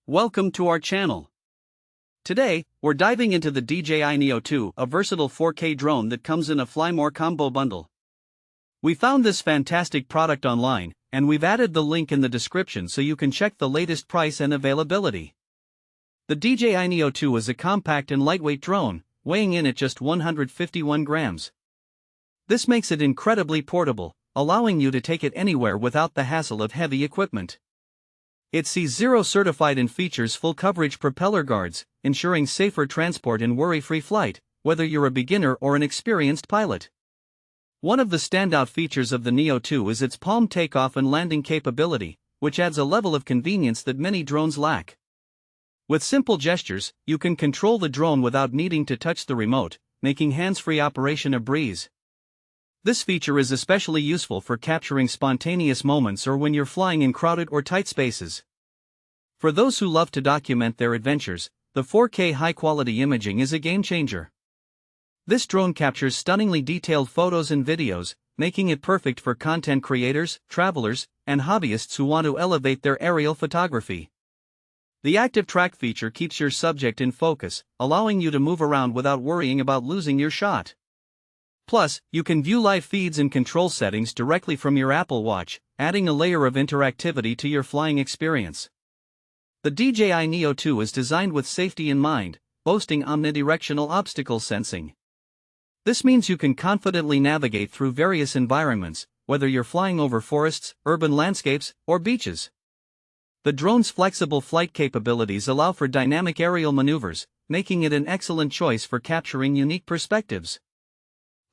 Welcome to our channel. Today, we're diving into the DJI Neo 2, a versatile 4K drone that comes in a Fly More combo bundle. We found this fantastic product online, and we've added the link in the description so you can check the latest price and availability. The DJI Neo 2 is a compact and lightweight drone, weighing in at just 151 grams. This makes it incredibly portable, allowing you to take it anywhere without the hassle of heavy equipment. It C0 certified and features full coverage propeller guards, ensuring safer transport and worry-free flight, whether you're a beginner or an experienced pilot. One of the standout features of the Neo 2 is its palm takeoff and landing capability, which adds a level of convenience that many drones lack. With simple gestures, you can control the drone without needing to touch the remote, making hands-free operation a breeze. This feature is especially useful for capturing spontaneous moments or when you're flying in crowded or tight spaces. For those who love to document their adventures, the 4K high-quality imaging is a game-changer. This drone captures stunningly detailed photos and videos, making it perfect for content creators, travelers, and hobbyists who want to elevate their aerial photography. The ActiveTrack feature keeps your subject in focus, allowing you to move around without worrying about losing your shot. Plus, you can view live feeds and control settings directly from your Apple Watch, adding a layer of interactivity to your flying experience. The DJI Neo 2 is designed with safety in mind, boasting omnidirectional obstacle sensing. This means you can confidently navigate through various environments, whether you're flying over forests, urban landscapes, or beaches. The drone's flexible flight capabilities allow for dynamic aerial maneuvers, making it an excellent choice for capturing unique perspectives.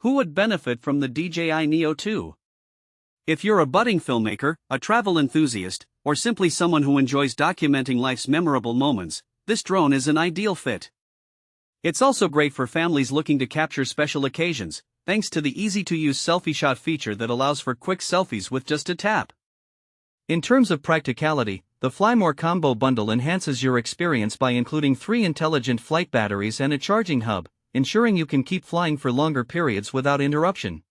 Who would benefit from the DJI Neo 2? If you're a budding filmmaker, a travel enthusiast, or simply someone who enjoys documenting life's memorable moments, this drone is an ideal fit. It's also great for families looking to capture special occasions, thanks to the easy-to-use selfie shot feature that allows for quick selfies with just a tap. In terms of practicality, the Fly More combo bundle enhances your experience by including 3 intelligent flight batteries and a charging hub, ensuring you can keep flying for longer periods without interruption.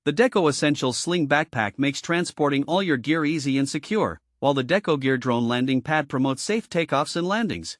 The Deco Essentials Sling Backpack makes transporting all your gear easy and secure, while the Deco Gear Drone Landing Pad promotes safe takeoffs and landings.